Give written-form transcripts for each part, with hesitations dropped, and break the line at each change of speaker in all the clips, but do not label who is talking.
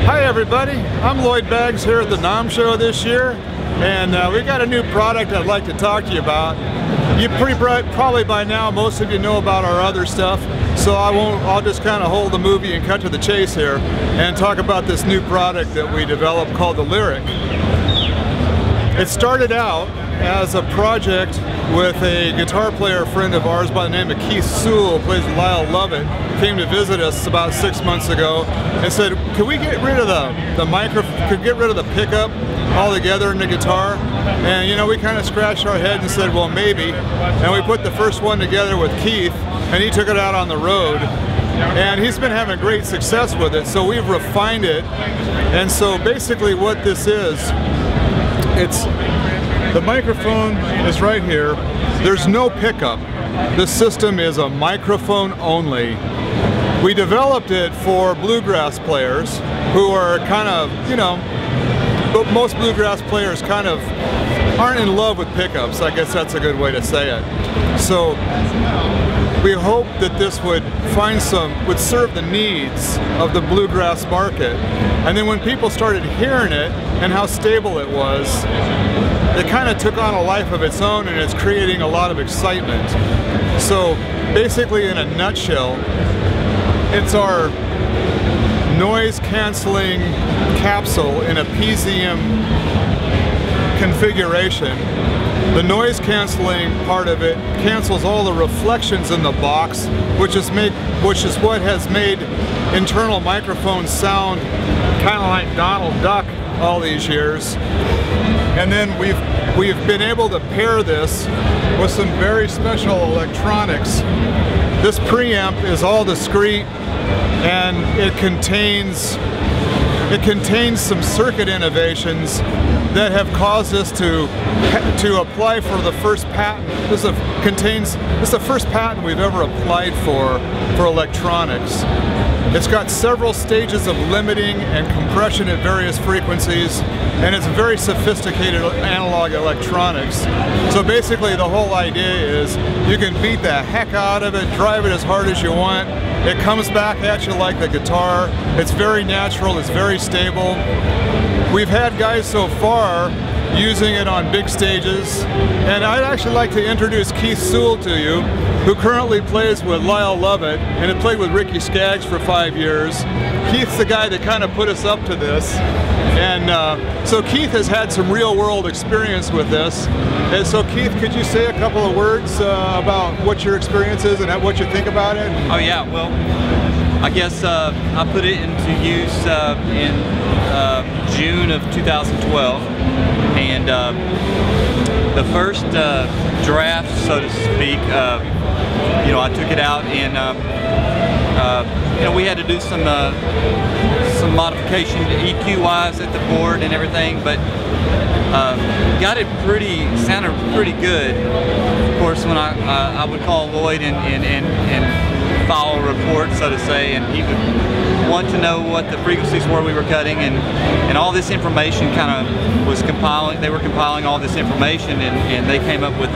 Hi everybody, I'm Lloyd Baggs here at the NAMM show this year, and we got a new product I'd like to talk to you about. You probably by now, most of you know about our other stuff, so I'll just kind of hold the movie and cut to the chase here and talk about this new product that we developed called the Lyric. It started out as a project with a guitar player friend of ours by the name of Keith Sewell, who plays with Lyle Lovett, came to visit us about 6 months ago and said, could we get rid of the pickup altogether in the guitar? And you know, we kind of scratched our head and said, well, maybe. And we put the first one together with Keith, and he took it out on the road. And he's been having great success with it, so we've refined it. And so basically what this is, the microphone is right here. There's no pickup. This system is a microphone only. We developed it for bluegrass players who are kind of, you know, but most bluegrass players kind of aren't in love with pickups. I guess that's a good way to say it. So we hope that this would serve the needs of the bluegrass market. And then when people started hearing it and how stable it was, it kind of took on a life of its own, and it's creating a lot of excitement. So basically, in a nutshell, it's our noise canceling capsule in a PZM configuration. The noise canceling part of it cancels all the reflections in the box, which is what has made internal microphones sound kind of like Donald Duck all these years. And then we've been able to pair this with some very special electronics. This preamp is all discrete, and it contains some circuit innovations that have caused us to apply for the first patent. This is the first patent we've ever applied for electronics. It's got several stages of limiting and compression at various frequencies, and it's very sophisticated analog electronics. So basically the whole idea is you can beat the heck out of it, drive it as hard as you want. It comes back at you like the guitar. It's very natural, it's very stable. We've had guys so far using it on big stages, and I'd actually like to introduce Keith Sewell to you, who currently plays with Lyle Lovett and had played with Ricky Skaggs for 5 years. Keith's the guy that kind of put us up to this, and so Keith has had some real-world experience with this. And so Keith, could you say a couple of words about what your experience is and what you think about it?
Oh yeah, well, I guess I put it into use in June of 2012, and the first draft, so to speak, you know, I took it out and you know, we had to do some modification to EQ-wise at the board and everything, but got it sounded pretty good. Of course, when I would call Lloyd and file a report, so to say, and he would want to know what the frequencies were we were cutting, and all this information kind of was compiling. They were compiling all this information, and they came up with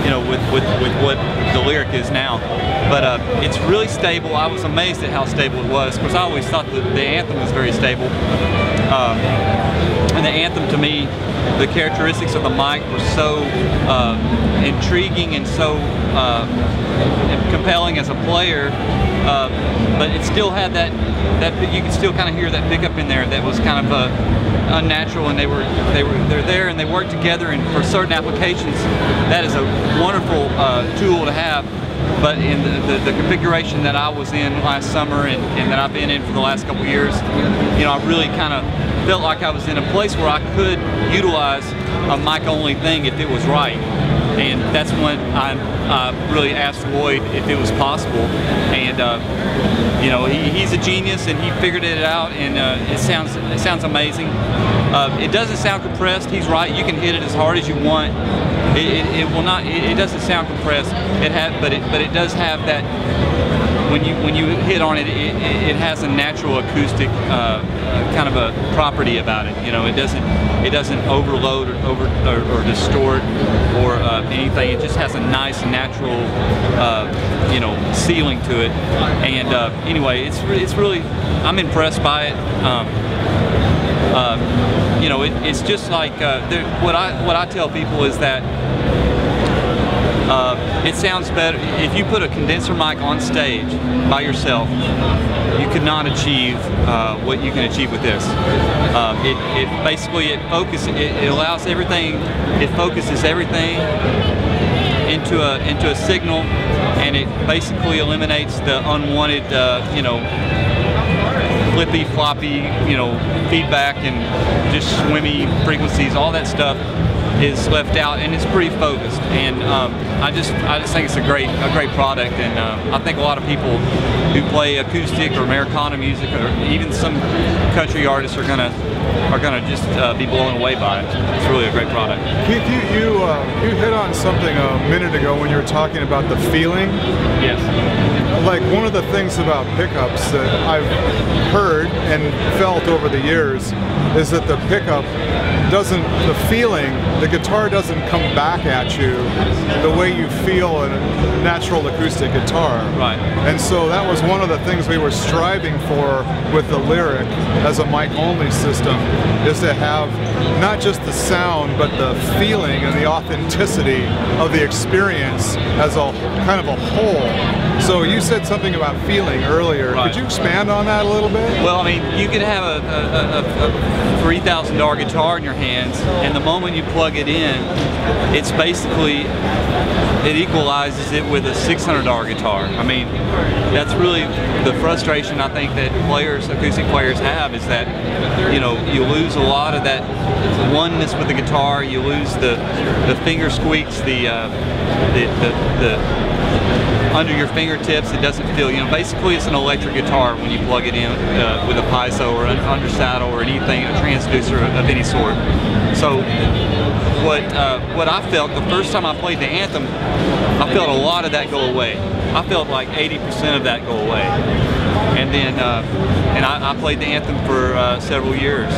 you know, with what the Lyric is now. But it's really stable. I was amazed at how stable it was. Of course, I always thought that the Anthem was very stable. And the Anthem, to me, the characteristics of the mic were so intriguing and so compelling as a player, but it still had that you could still kind of hear that pickup in there that was kind of unnatural, and they're there and they work together, and for certain applications that is a wonderful tool to have. But in the configuration that I was in last summer and that I've been in for the last couple years, you know, I really kind of felt like I was in a place where I could utilize a mic-only thing if it was right. And that's when I really asked Lloyd if it was possible. And you know, he's a genius, and he figured it out, and it sounds amazing. It doesn't sound compressed. He's right. You can hit it as hard as you want. It will not. It doesn't sound compressed. But it does have that when you hit on it, it has a natural acoustic kind of a property about it. You know, it doesn't overload or distort or anything. It just has a nice natural you know, ceiling to it. And anyway, it's really, I'm impressed by it. You know, it's just like what I tell people is that it sounds better if you put a condenser mic on stage by yourself. You could not achieve what you can achieve with this. It basically it allows everything. It focuses everything into a signal, and it basically eliminates the unwanted you know, flippy floppy, you know, feedback and just swimmy frequencies. All that stuff is left out, and it's pretty focused. And I just think it's a great product. And I think a lot of people who play acoustic or Americana music, or even some country artists, are gonna just be blown away by it. It's really a great product.
Keith, you hit on something a minute ago when you were talking about the feeling.
Yes.
Like, one of the things about pickups that I've heard and felt over the years is that the pickup doesn't, the guitar doesn't come back at you the way you feel in a natural acoustic guitar.
Right.
And so that was one of the things we were striving for with the Lyric as a mic-only system, is to have not just the sound, but the feeling and the authenticity of the experience as a kind of a whole. So you said something about feeling earlier.
Right.
Could you expand on that a little bit?
Well, I mean, you could have a $3,000 guitar in your hands, and the moment you plug it in, it's basically, it equalizes it with a $600 guitar. I mean, that's really the frustration I think that acoustic players have, is that, you know, you lose a lot of that oneness with the guitar. You lose the finger squeaks, the under your fingertips. It doesn't feel, you know, basically it's an electric guitar when you plug it in with a piezo or an undersaddle or anything, a transducer of any sort. So what I felt the first time I played the Anthem, I felt a lot of that go away. I felt like 80% of that go away. And then and I played the Anthem for several years.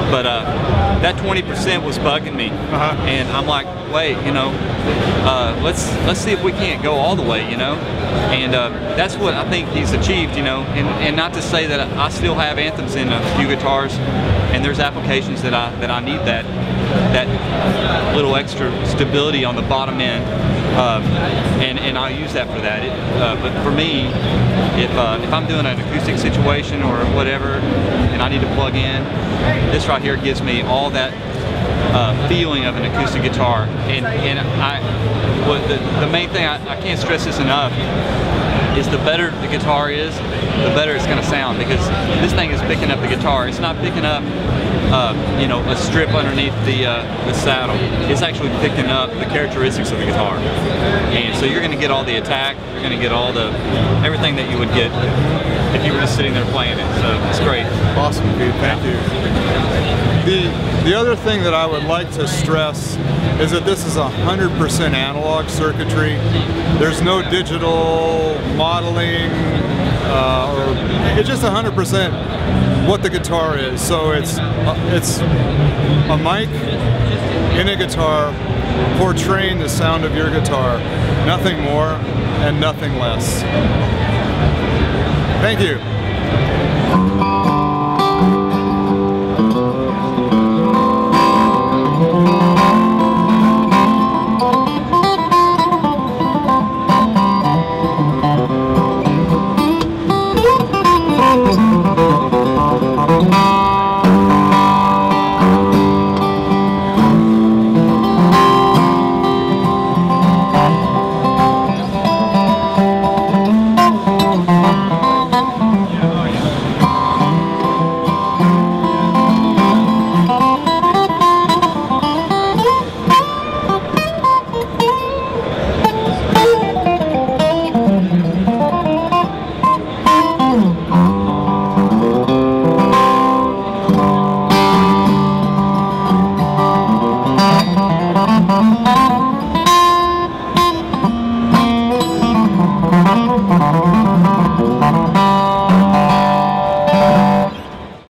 But that 20% was bugging me, and I'm like, wait, you know, let's see if we can't go all the way, you know. And that's what I think he's achieved, you know. And not to say that I still have Anthems in a few guitars, and there's applications that I need that little extra stability on the bottom end, and I use that for that. But for me, if I'm doing an acoustic situation or whatever, and I need to plug in, this right here gives me all that feeling of an acoustic guitar. And the main thing, I can't stress this enough, is the better the guitar is, the better it's going to sound, because this thing is picking up the guitar. It's not picking up you know, a strip underneath the saddle. It's actually picking up the characteristics of the guitar. And so you're going to get all the attack, you're going to get all everything that you would get if you were just sitting there playing it. So it's great.
Awesome, Pete. Thank you. The other thing that I would like to stress is that this is 100% analog circuitry. There's no digital modeling, or it's just 100% what the guitar is. So it's a mic in a guitar portraying the sound of your guitar. Nothing more and nothing less. Thank you.